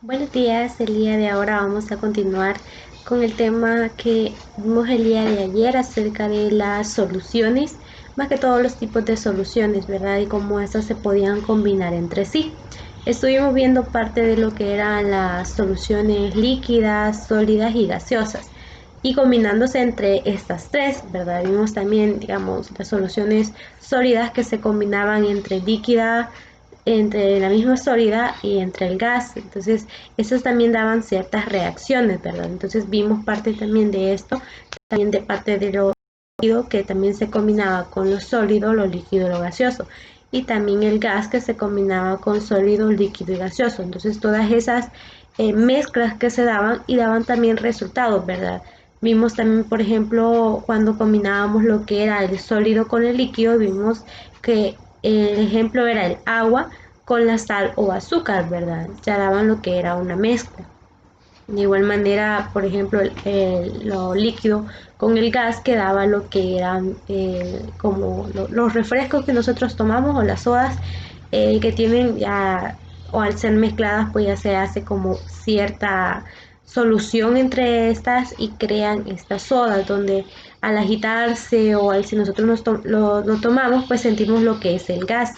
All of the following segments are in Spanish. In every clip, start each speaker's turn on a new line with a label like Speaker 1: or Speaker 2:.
Speaker 1: Buenos días, el día de ahora vamos a continuar con el tema que vimos el día de ayer acerca de las soluciones, más que todos los tipos de soluciones, ¿verdad? Y cómo estas se podían combinar entre sí. Estuvimos viendo parte de lo que eran las soluciones líquidas, sólidas y gaseosas. Y combinándose entre estas tres, ¿verdad? Vimos también, digamos, las soluciones sólidas que se combinaban entre líquida, entre la misma sólida y entre el gas. Entonces, estos también daban ciertas reacciones, ¿verdad? Entonces, vimos parte también de esto, también de parte de lo líquido que también se combinaba con lo sólido, lo líquido y lo gaseoso. Y también el gas que se combinaba con sólido, líquido y gaseoso. Entonces, todas esas mezclas que se daban y daban también resultados, ¿verdad? Vimos también, por ejemplo, cuando combinábamos lo que era el sólido con el líquido, vimos que el ejemplo era el agua con la sal o azúcar, ¿verdad? Ya daban lo que era una mezcla. De igual manera, por ejemplo, lo líquido con el gas quedaba lo que eran como los refrescos que nosotros tomamos o las sodas que tienen ya, o al ser mezcladas, pues ya se hace como cierta solución entre estas y crean estas sodas donde al agitarse o al si nosotros lo tomamos, pues sentimos lo que es el gas.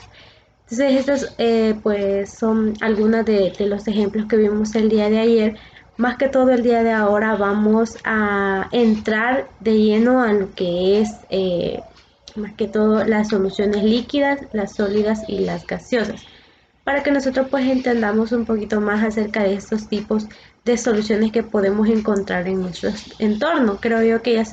Speaker 1: Entonces, estos pues son algunos de los ejemplos que vimos el día de ayer. Más que todo el día de ahora vamos a entrar de lleno a lo que es más que todo las soluciones líquidas, las sólidas y las gaseosas, para que nosotros pues entendamos un poquito más acerca de estos tipos de soluciones que podemos encontrar en nuestro entorno. Creo yo que ya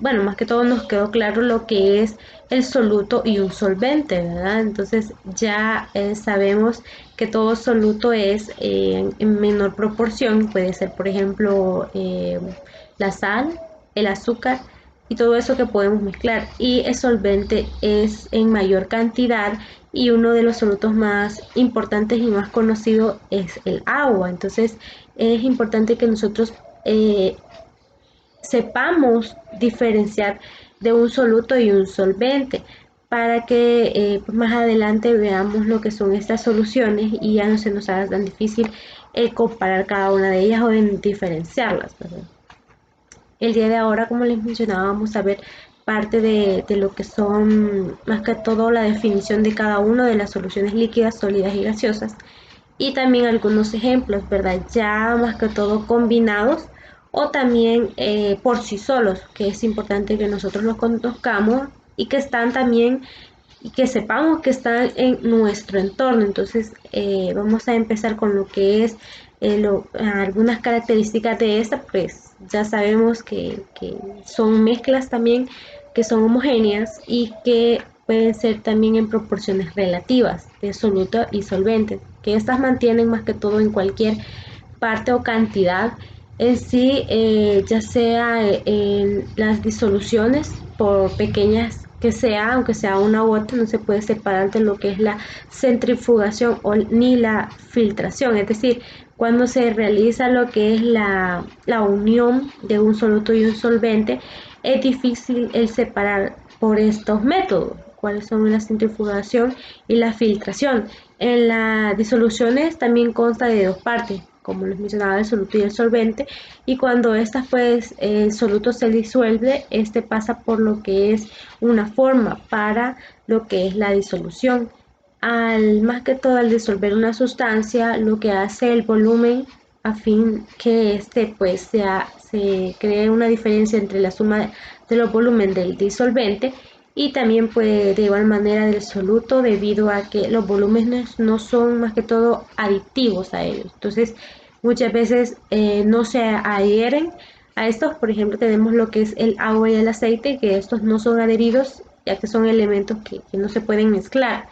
Speaker 1: bueno, más que todo nos quedó claro lo que es el soluto y un solvente, ¿verdad? Entonces ya sabemos que todo soluto es en menor proporción, puede ser por ejemplo la sal, el azúcar y todo eso que podemos mezclar, y el solvente es en mayor cantidad, y uno de los solutos más importantes y más conocidos es el agua. Entonces es importante que nosotros sepamos diferenciar de un soluto y un solvente para que pues más adelante veamos lo que son estas soluciones y ya no se nos haga tan difícil comparar cada una de ellas o en diferenciarlas, ¿verdad? El día de ahora, como les mencionaba, vamos a ver parte de lo que son más que todo la definición de cada una de las soluciones líquidas, sólidas y gaseosas, y también algunos ejemplos, ¿verdad? Ya más que todo combinados o también por sí solos, que es importante que nosotros los conozcamos y que están también y que sepamos que están en nuestro entorno. Entonces vamos a empezar con lo que es algunas características de esta, pues ya sabemos que son mezclas también que son homogéneas y que pueden ser también en proporciones relativas de soluto y solvente, que estas mantienen más que todo en cualquier parte o cantidad en sí, ya sea en las disoluciones, por pequeñas que sea, aunque sea una u otra, no se puede separar de lo que es la centrifugación ni la filtración. Es decir, cuando se realiza lo que es la unión de un soluto y un solvente, es difícil el separar por estos métodos, cuáles son la centrifugación y la filtración. En las disoluciones también consta de dos partes, como les mencionaba, el soluto y el solvente, y cuando pues el soluto se disuelve, este pasa por lo que es una forma para lo que es la disolución. Más que todo, al disolver una sustancia, lo que hace el volumen a fin que pues se cree una diferencia entre la suma de los volúmenes del disolvente y también pues de igual manera del soluto, debido a que los volúmenes no son más que todo aditivos a ellos. Entonces muchas veces no se adhieren a estos. Por ejemplo, tenemos lo que es el agua y el aceite, que estos no son adheridos ya que son elementos que no se pueden mezclar.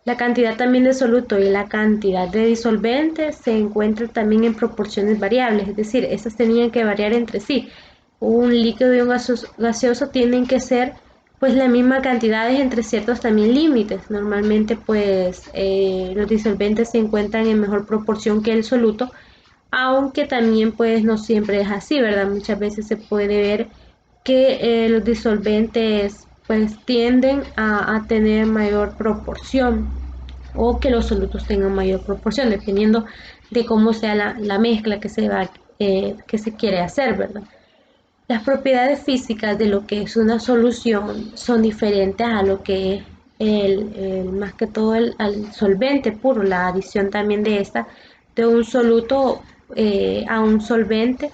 Speaker 1: La cantidad también de soluto y la cantidad de disolvente se encuentran también en proporciones variables, es decir, estas tenían que variar entre sí. Un líquido y un gaseoso tienen que ser pues la misma cantidad entre ciertos también límites. Normalmente pues los disolventes se encuentran en mejor proporción que el soluto, aunque también pues no siempre es así, ¿verdad? Muchas veces se puede ver que los disolventes pues tienden a tener mayor proporción. o que los solutos tengan mayor proporción, dependiendo de cómo sea la mezcla que se quiere hacer, ¿verdad? Las propiedades físicas de lo que es una solución son diferentes a lo que es más que todo al solvente puro. La adición también de esta, de un soluto a un solvente,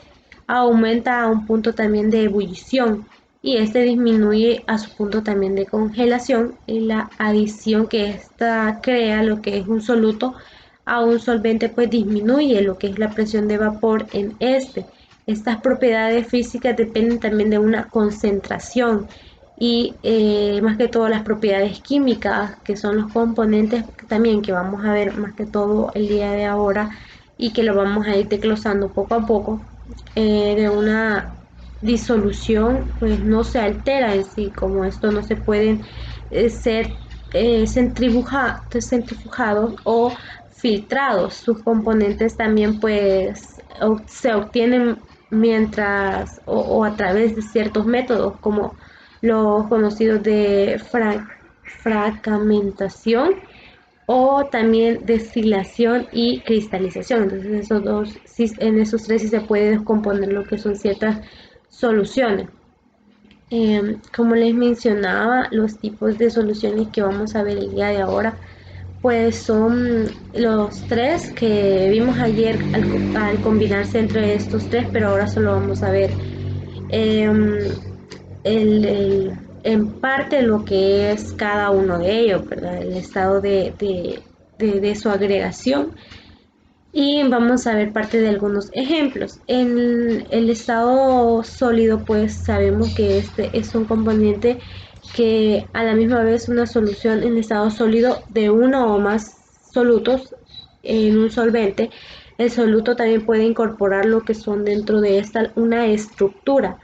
Speaker 1: aumenta a un punto también de ebullición y este disminuye a su punto también de congelación, y la adición que esta crea lo que es un soluto a un solvente pues disminuye lo que es la presión de vapor en este. Estas propiedades físicas dependen también de una concentración y más que todo las propiedades químicas, que son los componentes también que vamos a ver más que todo el día de ahora y que lo vamos a ir desglosando poco a poco, de una disolución, pues no se altera en sí, como esto no se pueden ser centrifugados o filtrados. Sus componentes también pues se obtienen mientras o a través de ciertos métodos como los conocidos de fragmentación o también destilación y cristalización. Entonces esos dos, en esos tres sí se puede descomponer lo que son ciertas soluciones. Como les mencionaba, los tipos de soluciones que vamos a ver el día de ahora pues son los tres que vimos ayer al combinarse entre estos tres, pero ahora solo vamos a ver em, en parte lo que es cada uno de ellos, ¿verdad? El estado de su agregación. Y vamos a ver parte de algunos ejemplos. En el estado sólido, pues sabemos que este es un componente que a la misma vez una solución en estado sólido de uno o más solutos en un solvente. El soluto también puede incorporar lo que son dentro de esta una estructura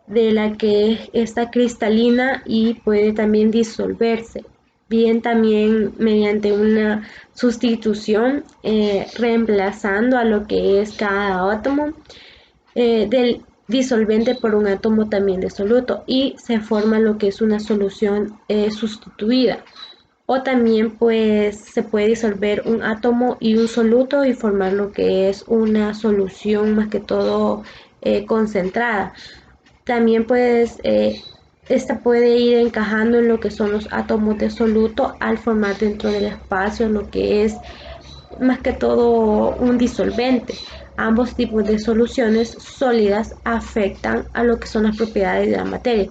Speaker 1: de la que está cristalina y puede también disolverse. Bien, también mediante una sustitución, reemplazando a lo que es cada átomo del disolvente por un átomo también de soluto y se forma lo que es una solución sustituida. O también pues se puede disolver un átomo y un soluto y formar lo que es una solución más que todo concentrada. También pues esta puede ir encajando en lo que son los átomos de soluto al formar dentro del espacio lo que es más que todo un disolvente. Ambos tipos de soluciones sólidas afectan a lo que son las propiedades de la materia,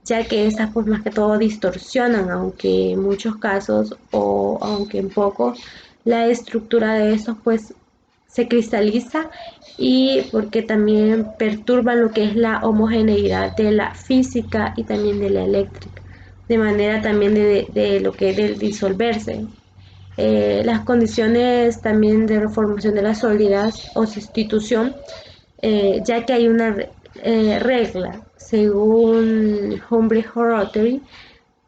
Speaker 1: ya que estas pues más que todo distorsionan, aunque en muchos casos o aunque en pocos, la estructura de estos pues se cristaliza y porque también perturban lo que es la homogeneidad de la física y también de la eléctrica, de manera también de lo que es del disolverse. Las condiciones también de reformación de las sólidas o sustitución, ya que hay una regla según Humphrey-Rotary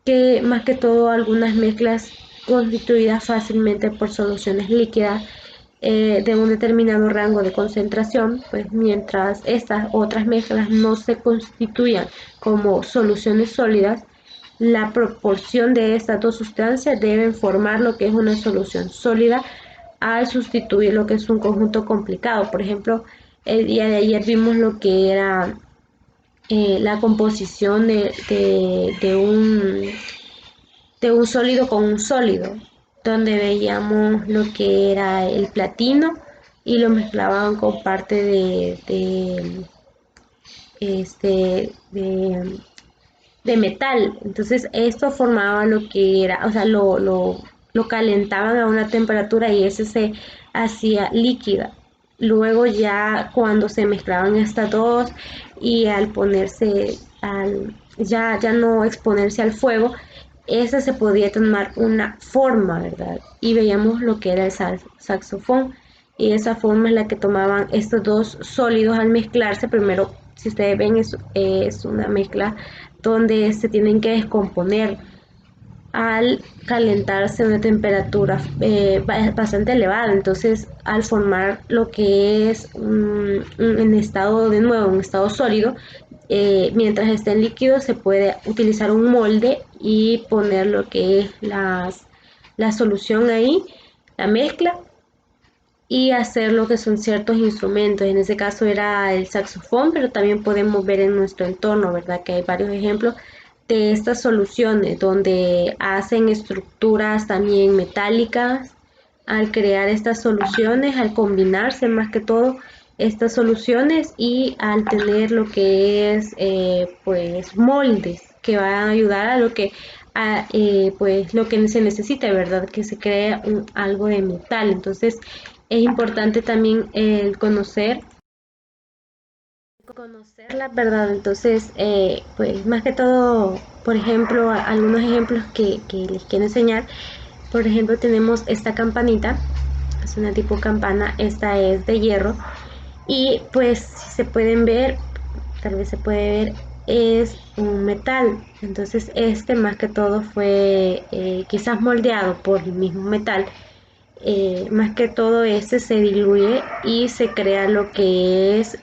Speaker 1: que más que todo algunas mezclas constituidas fácilmente por soluciones líquidas de un determinado rango de concentración, pues mientras estas otras mezclas no se constituyan como soluciones sólidas, la proporción de estas dos sustancias deben formar lo que es una solución sólida al sustituir lo que es un conjunto complicado. Por ejemplo, el día de ayer vimos lo que era la composición de un sólido con un sólido, donde veíamos lo que era el platino y lo mezclaban con parte este, de metal. Entonces esto formaba lo que era, o sea, lo calentaban a una temperatura y ese se hacía líquida. Luego ya cuando se mezclaban estas dos y al ponerse, ya no exponerse al fuego, esa se podía tomar una forma, ¿verdad? Y veíamos lo que era el saxofón. Y esa forma es la que tomaban estos dos sólidos al mezclarse. Primero, si ustedes ven, es una mezcla donde se tienen que descomponer al calentarse a una temperatura bastante elevada. Entonces, al formar lo que es en estado de nuevo, un estado sólido, mientras estén líquidos se puede utilizar un molde y poner lo que es la solución ahí, la mezcla y hacer lo que son ciertos instrumentos. En ese caso era el saxofón, pero también podemos ver en nuestro entorno, ¿verdad? Que hay varios ejemplos de estas soluciones donde hacen estructuras también metálicas al crear estas soluciones, al combinarse más que todo estas soluciones y al tener lo que es pues moldes que van a ayudar a lo que pues lo que se necesita, ¿verdad? Que se crea algo de metal. Entonces es importante también el conocer la verdad. Entonces, pues más que todo, por ejemplo, algunos ejemplos que les quiero enseñar. Por ejemplo, tenemos esta campanita, es una tipo campana, esta es de hierro y pues si se pueden ver, tal vez se puede ver, es un metal. Entonces este más que todo fue quizás moldeado por el mismo metal. Más que todo este se diluye y se crea lo que es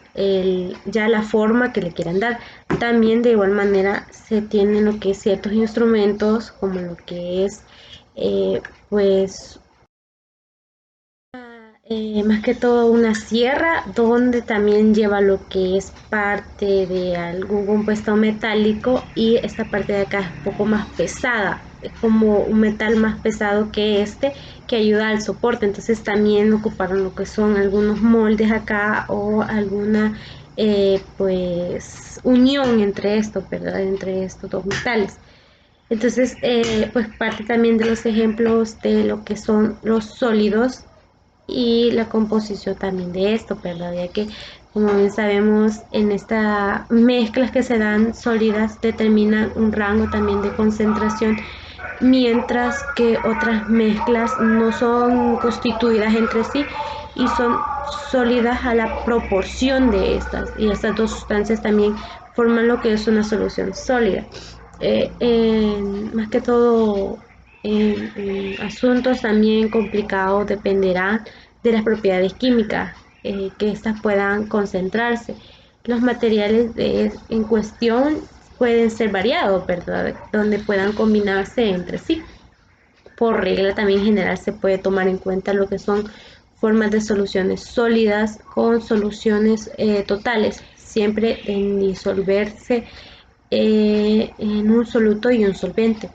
Speaker 1: ya la forma que le quieran dar. También de igual manera se tienen lo que es ciertos instrumentos como lo que es pues más que todo una sierra donde también lleva lo que es parte de algún compuesto metálico y esta parte de acá es un poco más pesada, es como un metal más pesado que este que ayuda al soporte. Entonces también ocuparon lo que son algunos moldes acá o alguna pues unión entre esto, ¿verdad? Entre estos dos metales. Entonces, pues parte también de los ejemplos de lo que son los sólidos y la composición también de esto, ¿verdad? Ya que, como bien sabemos, en estas mezclas que se dan sólidas determinan un rango también de concentración, mientras que otras mezclas no son constituidas entre sí y son sólidas a la proporción de estas. Y estas dos sustancias también forman lo que es una solución sólida. Más que todo en asuntos también complicados dependerá de las propiedades químicas que éstas puedan concentrarse. Los materiales en cuestión pueden ser variados, ¿verdad? Donde puedan combinarse entre sí. Por regla también general se puede tomar en cuenta lo que son formas de soluciones sólidas con soluciones totales, siempre en disolverse en un soluto y un solvente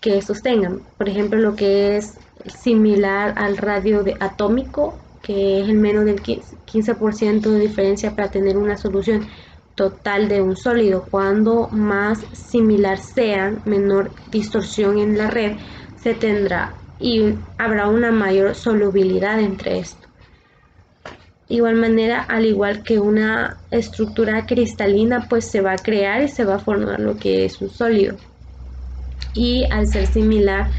Speaker 1: que sostengan. Por ejemplo, lo que es similar al radio atómico, que es el menos del 15% de diferencia para tener una solución total de un sólido. Cuando más similar sean, menor distorsión en la red se tendrá y habrá una mayor solubilidad entre estos. De igual manera, al igual que una estructura cristalina, pues se va a crear y se va a formar lo que es un sólido. Y al ser similar,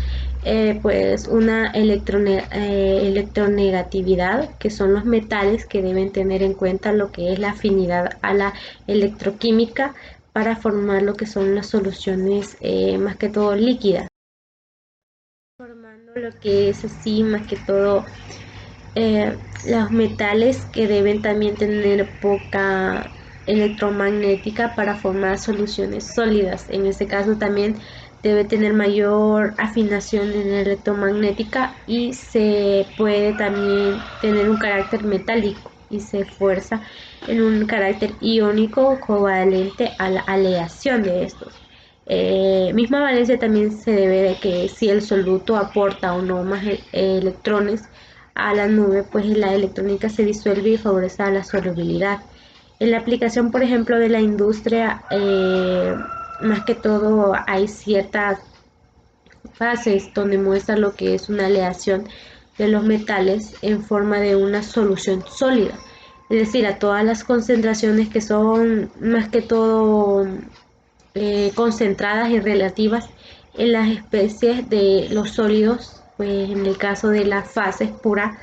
Speaker 1: pues una electronegatividad, que son los metales que deben tener en cuenta lo que es la afinidad a la electroquímica para formar lo que son las soluciones más que todo líquidas, formando lo que es así más que todo eh, los metales que deben también tener poca electromagnética para formar soluciones sólidas. En este caso también debe tener mayor afinación en electromagnética y se puede también tener un carácter metálico y se fuerza en un carácter iónico covalente a la aleación de estos. Misma valencia también se debe de que si el soluto aporta o no más electrones a la nube, pues la electrónica se disuelve y favorece la solubilidad. En la aplicación, por ejemplo, de la industria, más que todo hay ciertas fases donde muestra lo que es una aleación de los metales en forma de una solución sólida. Es decir, a todas las concentraciones que son más que todo concentradas y relativas en las especies de los sólidos, pues en el caso de las fases puras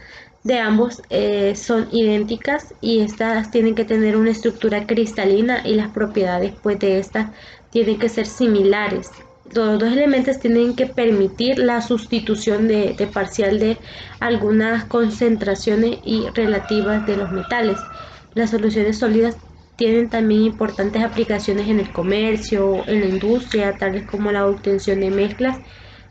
Speaker 1: de ambos son idénticas y estas tienen que tener una estructura cristalina y las propiedades pues de estas tienen que ser similares. Los dos elementos tienen que permitir la sustitución de parcial de algunas concentraciones y relativas de los metales. Las soluciones sólidas tienen también importantes aplicaciones en el comercio, en la industria, tales como la obtención de mezclas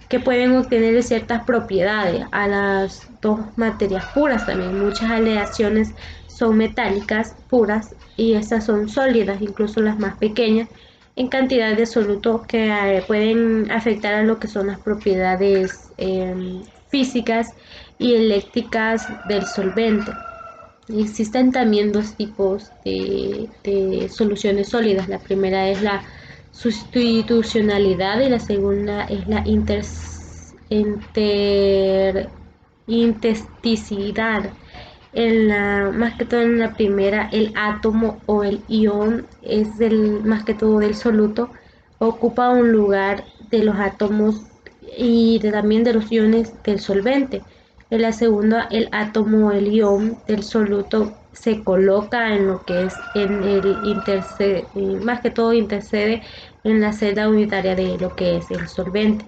Speaker 1: que pueden obtener ciertas propiedades a las dos materias puras también. Muchas aleaciones son metálicas puras y estas son sólidas, incluso las más pequeñas, en cantidad de soluto que pueden afectar a lo que son las propiedades físicas y eléctricas del solvente. Existen también dos tipos de soluciones sólidas. La primera es la sustitucionalidad y la segunda es la intersticidad. Más que todo en la primera, el átomo o el ion es más que todo del soluto, ocupa un lugar de los átomos y también de los iones del solvente. En la segunda, el átomo o el ion del soluto se coloca en lo que es en el intercede, más que todo intercede en la celda unitaria de lo que es el solvente.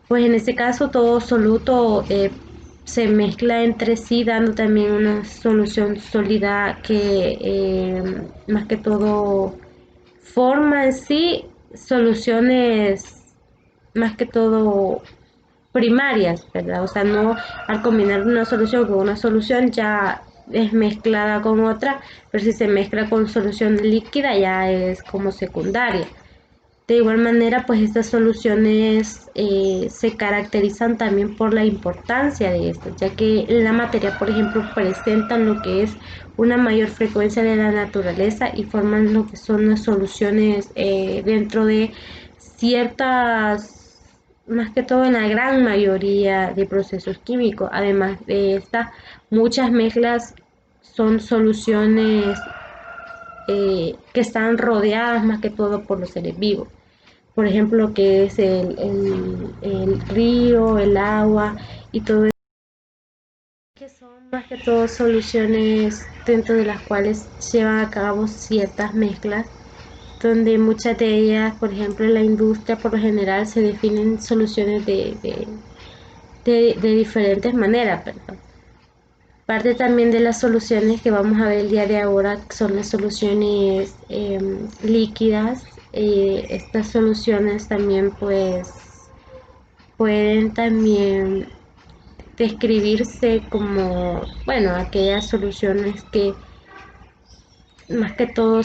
Speaker 1: Pues en este caso todo soluto se mezcla entre sí, dando también una solución sólida que más que todo forma en sí soluciones más que todo primarias, ¿verdad? O sea, no al combinar una solución con una solución ya es mezclada con otra, pero si se mezcla con solución líquida ya es como secundaria. De igual manera, pues estas soluciones se caracterizan también por la importancia de esto, ya que la materia, por ejemplo, presentan lo que es una mayor frecuencia de la naturaleza y forman lo que son las soluciones dentro de ciertas, más que todo en la gran mayoría de procesos químicos. Además de estas, muchas mezclas son soluciones que están rodeadas más que todo por los seres vivos. Por ejemplo, lo que es el río, el agua y todo eso, que son más que todo soluciones dentro de las cuales llevan a cabo ciertas mezclas, donde muchas de ellas, por ejemplo, en la industria por lo general se definen soluciones de diferentes maneras, ¿verdad? Parte también de las soluciones que vamos a ver el día de ahora son las soluciones líquidas. Estas soluciones también pues pueden también describirse como, bueno, aquellas soluciones que más que todo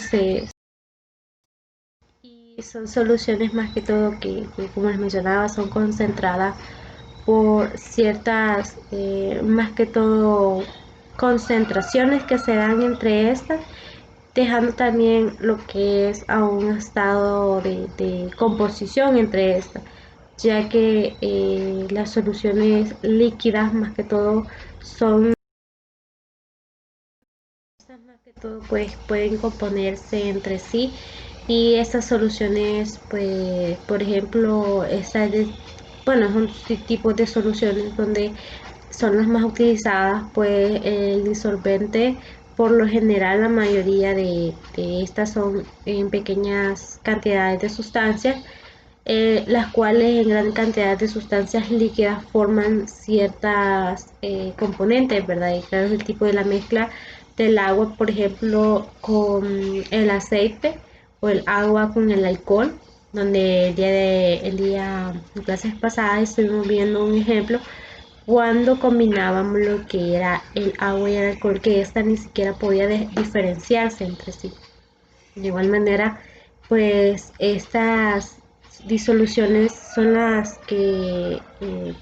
Speaker 1: y son soluciones más que todo que como les mencionaba son concentradas por ciertas más que todo concentraciones que se dan entre estas, dejando también lo que es a un estado de composición entre estas, ya que las soluciones líquidas más que todo son más que todo pues pueden componerse entre sí y estas soluciones pues por ejemplo bueno son tipos de soluciones donde son las más utilizadas pues el disolvente por lo general la mayoría de estas son en pequeñas cantidades de sustancias las cuales en gran cantidad de sustancias líquidas forman ciertas componentes, ¿verdad? Y claro, es el tipo de la mezcla del agua, por ejemplo, con el aceite o el agua con el alcohol, donde en clases pasadas estuvimos viendo un ejemplo cuando combinábamos lo que era el agua y el alcohol, que esta ni siquiera podía diferenciarse entre sí. De igual manera, pues estas disoluciones son las que,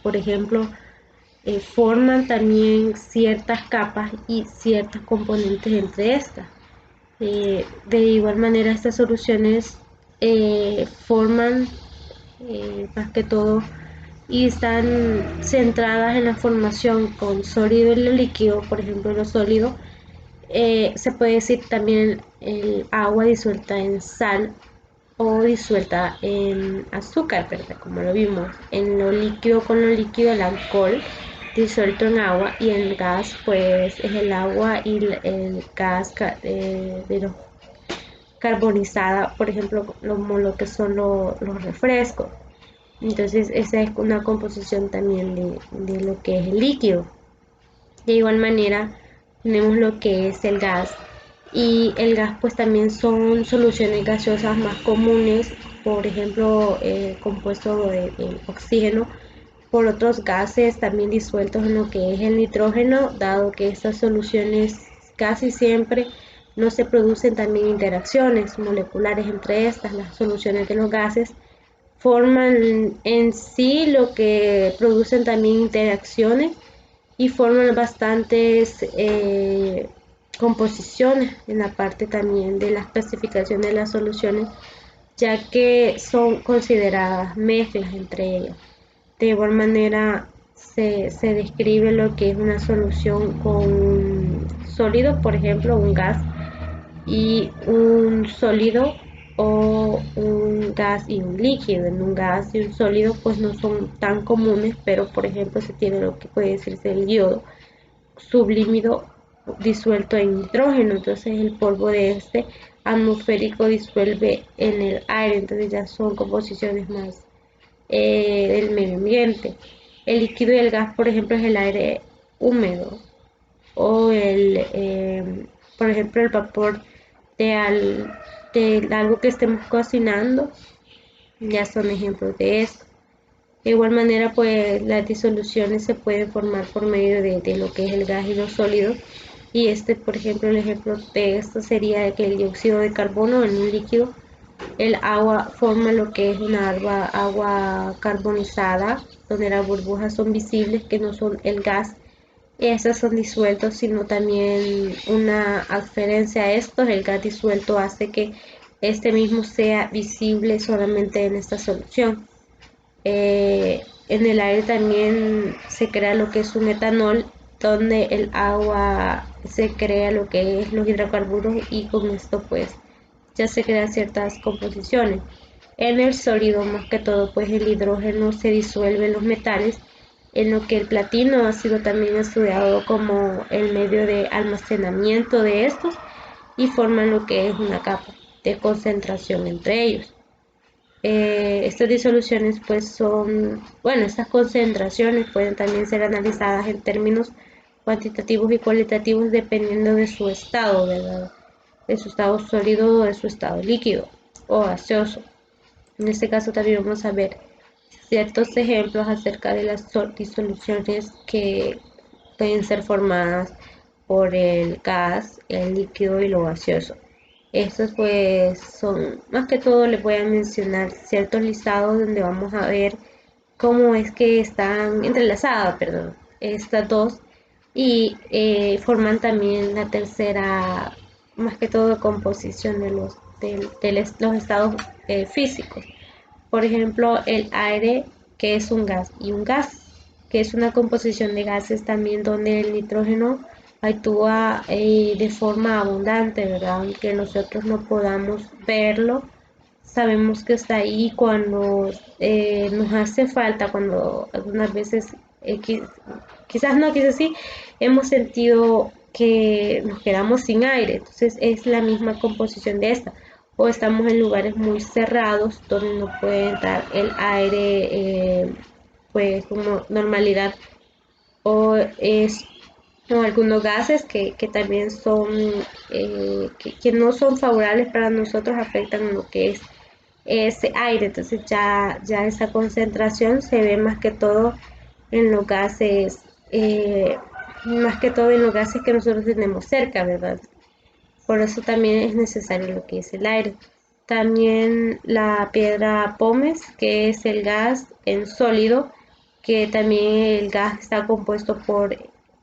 Speaker 1: por ejemplo, forman también ciertas capas y ciertos componentes entre estas. De igual manera, estas soluciones forman más que todo y están centradas en la formación con sólido y líquido, por ejemplo, lo sólido se puede decir también el agua disuelta en sal o disuelta en azúcar, ¿verdad? Como lo vimos, en lo líquido con lo líquido, el alcohol disuelto en agua y el gas pues es el agua y el gas de los carbonizada, por ejemplo, como lo que son los refrescos. Entonces esa es una composición también de lo que es el líquido. De igual manera, tenemos lo que es el gas y el gas pues también son soluciones gaseosas más comunes, por ejemplo, compuesto de oxígeno, por otros gases también disueltos en lo que es el nitrógeno, dado que estas soluciones casi siempre no se producen también interacciones moleculares entre estas, las soluciones de los gases forman en sí lo que producen también interacciones y forman bastantes composiciones en la parte también de la especificación de las soluciones, ya que son consideradas mezclas entre ellas. De igual manera se describe lo que es una solución con un sólido, por ejemplo, un gas y un sólido o un gas y un líquido. En un gas y un sólido pues no son tan comunes, pero por ejemplo se tiene lo que puede decirse el yodo sublímido disuelto en nitrógeno, entonces el polvo de este atmosférico disuelve en el aire, entonces ya son composiciones más del medio ambiente. El líquido y el gas, por ejemplo, es el aire húmedo o por ejemplo, el vapor de algo que estemos cocinando, ya son ejemplos de esto. De igual manera, pues las disoluciones se pueden formar por medio de lo que es el gas y los sólidos. Y por ejemplo, el ejemplo de esto sería que el dióxido de carbono en un líquido, el agua forma lo que es una agua carbonizada, donde las burbujas son visibles, que no son el gas. Esas son disueltos, sino también una aferencia a estos. El gas disuelto hace que este mismo sea visible solamente en esta solución. En el aire también se crea lo que es un etanol, donde el agua se crea lo que es los hidrocarburos y con esto pues ya se crean ciertas composiciones. En el sólido más que todo pues el hidrógeno se disuelve en los metales, en lo que el platino ha sido también estudiado como el medio de almacenamiento de estos y forman lo que es una capa de concentración entre ellos. Estas disoluciones pues son, bueno, estas concentraciones pueden también ser analizadas en términos cuantitativos y cualitativos dependiendo de su estado, ¿verdad? De su estado sólido o de su estado líquido o gaseoso. En este caso también vamos a ver ciertos ejemplos acerca de las disoluciones que pueden ser formadas por el gas, el líquido y lo gaseoso. Estos pues son, más que todo les voy a mencionar ciertos listados donde vamos a ver cómo es que están entrelazadas, perdón, estas dos y forman también la tercera, más que todo composición de los estados físicos. Por ejemplo, el aire, que es un gas, y un gas, que es una composición de gases también donde el nitrógeno actúa de forma abundante, ¿verdad? Aunque nosotros no podamos verlo, sabemos que está ahí cuando nos hace falta, cuando algunas veces, quizás no, quizás sí, hemos sentido que nos quedamos sin aire, entonces es la misma composición de esta o estamos en lugares muy cerrados donde no puede entrar el aire pues como normalidad o es o algunos gases que también son que no son favorables para nosotros afectan lo que es ese aire, entonces ya esa concentración se ve más que todo en los gases más que todo en los gases que nosotros tenemos cerca, ¿verdad? Por eso también es necesario lo que es el aire. También la piedra pómez, que es el gas en sólido, que también el gas está compuesto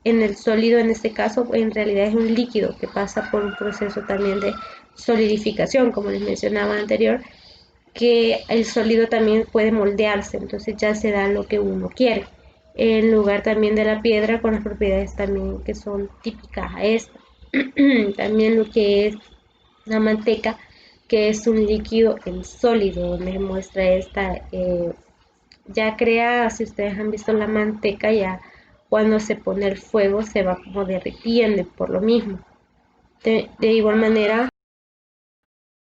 Speaker 1: en el sólido en este caso, en realidad es un líquido que pasa por un proceso también de solidificación, como les mencionaba anterior, que el sólido también puede moldearse, entonces ya se da lo que uno quiere, en lugar también de la piedra con las propiedades también que son típicas a esta. También lo que es la manteca, que es un líquido en sólido, donde muestra esta, ya crea, si ustedes han visto la manteca, ya cuando se pone el fuego se va como derritiendo por lo mismo. De igual manera,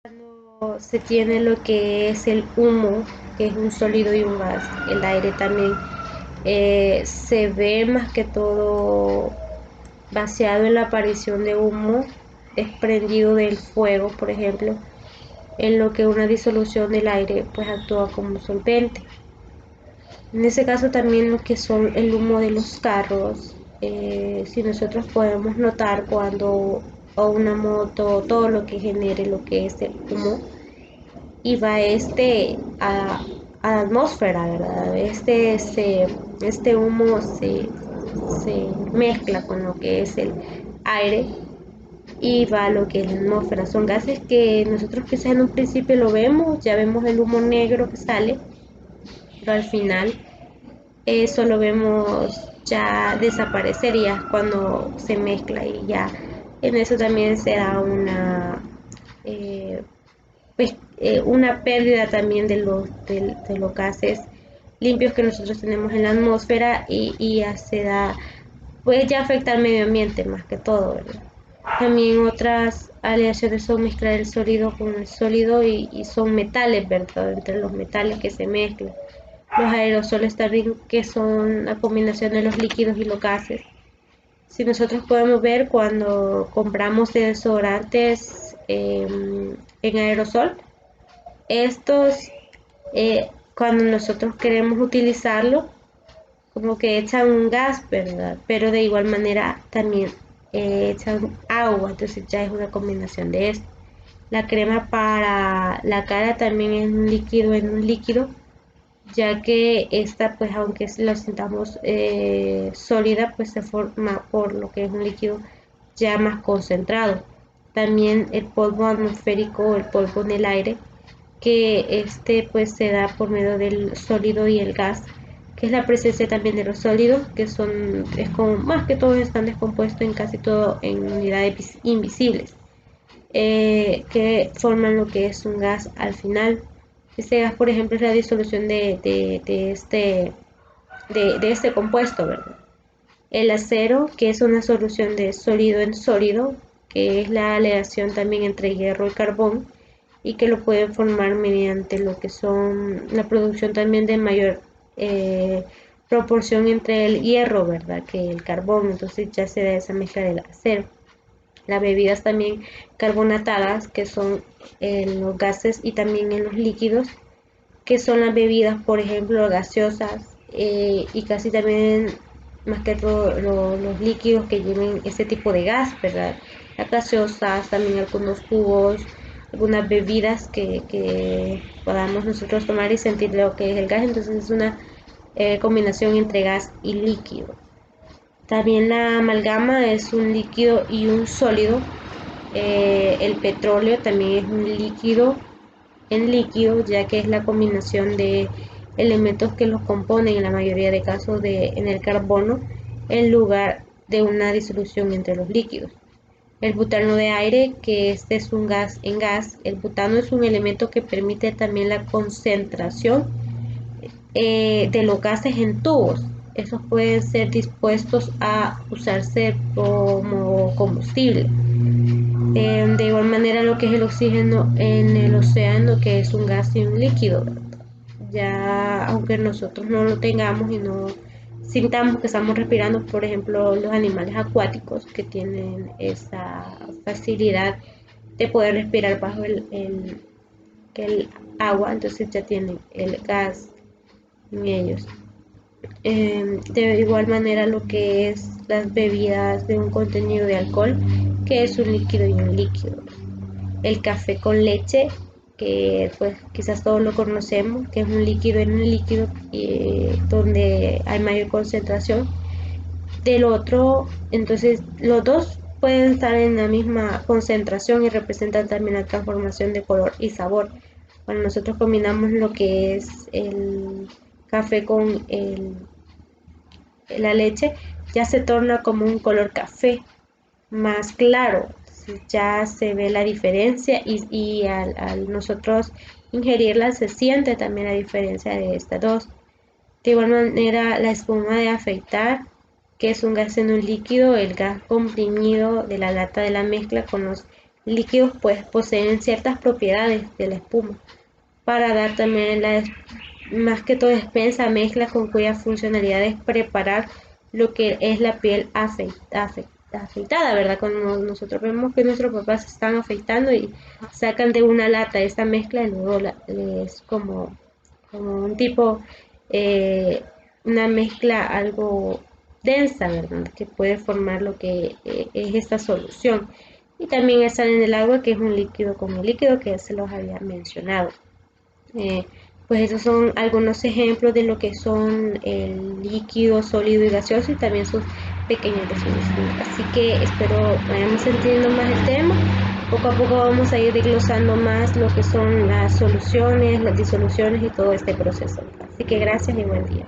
Speaker 1: cuando se tiene lo que es el humo, que es un sólido y un gas, el aire también se ve más que todo vaciado en la aparición de humo desprendido del fuego, por ejemplo, en lo que una disolución del aire pues actúa como solvente. En ese caso también lo que son el humo de los carros, si nosotros podemos notar cuando o una moto, todo lo que genere lo que es el humo, y va a la atmósfera, ¿verdad? Este humo se mezcla con lo que es el aire y va a lo que es la atmósfera. Son gases que nosotros quizás en un principio lo vemos, ya vemos el humo negro que sale, pero al final eso lo vemos ya desaparecer ya cuando se mezcla y ya en eso también se da eh, una pérdida también de los gases limpios que nosotros tenemos en la atmósfera y ya se da, pues ya afecta al medio ambiente más que todo, ¿verdad? También otras aleaciones son mezclar el sólido con el sólido y son metales, ¿verdad? Entre los metales que se mezclan. Los aerosoles también, que son la combinación de los líquidos y los gases. Si nosotros podemos ver cuando compramos desodorantes en aerosol, estos, cuando nosotros queremos utilizarlo, como que echan un gas, ¿verdad? Pero de igual manera también echan agua, entonces ya es una combinación de esto. La crema para la cara también es un líquido en un líquido, ya que esta, pues aunque la sintamos sólida, pues se forma por lo que es un líquido ya más concentrado. También el polvo atmosférico o el polvo en el aire, que este pues se da por medio del sólido y el gas, que es la presencia también de los sólidos, que son, es como, más que todos están descompuestos en casi todo en unidades invisibles, que forman lo que es un gas al final. Este gas, por ejemplo, es la disolución de este compuesto, ¿verdad? El acero, que es una solución de sólido en sólido, que es la aleación también entre hierro y carbón, y que lo pueden formar mediante lo que son la producción también de mayor proporción entre el hierro, ¿verdad? Que el carbón, entonces ya se da esa mezcla del acero. Las bebidas también carbonatadas, que son en los gases y también en los líquidos, que son las bebidas, por ejemplo, gaseosas y casi también más que todo los líquidos que lleven ese tipo de gas, ¿verdad? Las gaseosas, también algunos jugos, algunas bebidas que podamos nosotros tomar y sentir lo que es el gas, entonces es una combinación entre gas y líquido. También la amalgama es un líquido y un sólido. El petróleo también es un líquido en líquido, ya que es la combinación de elementos que los componen en la mayoría de casos en el carbono en lugar de una disolución entre los líquidos. El butano de aire, que este es un gas en gas, el butano es un elemento que permite también la concentración de los gases en tubos. Esos pueden ser dispuestos a usarse como combustible. De igual manera lo que es el oxígeno en el océano, que es un gas y un líquido, ¿verdad? Ya aunque nosotros no lo tengamos y no sintamos que estamos respirando, por ejemplo, los animales acuáticos que tienen esa facilidad de poder respirar bajo el agua, entonces ya tienen el gas en ellos. De igual manera lo que es las bebidas de un contenido de alcohol, que es un líquido y un líquido. El café con leche, que pues quizás todos lo conocemos, que es un líquido en un líquido donde hay mayor concentración del otro, entonces los dos pueden estar en la misma concentración y representan también la transformación de color y sabor. Cuando nosotros combinamos lo que es el café con la leche, ya se torna como un color café más claro, ya se ve la diferencia y al nosotros ingerirla se siente también la diferencia de estas dos. De igual manera, la espuma de afeitar, que es un gas en un líquido, el gas comprimido de la lata de la mezcla con los líquidos, pues poseen ciertas propiedades de la espuma para dar también más que todo despensa mezcla con cuya funcionalidad es preparar lo que es la piel afeitada, ¿verdad? Cuando nosotros vemos que nuestros papás se están afeitando y sacan de una lata esta mezcla y luego es como un tipo eh, una mezcla algo densa, ¿verdad? Que puede formar lo que es esta solución. Y también está en el agua, que es un líquido como líquido, que se los había mencionado. Eh, pues esos son algunos ejemplos de lo que son el líquido, sólido y gaseoso y también sus pequeñas definiciones. Así que espero vayamos entendiendo más el tema. Poco a poco vamos a ir desglosando más lo que son las soluciones, las disoluciones y todo este proceso. Así que gracias y buen día.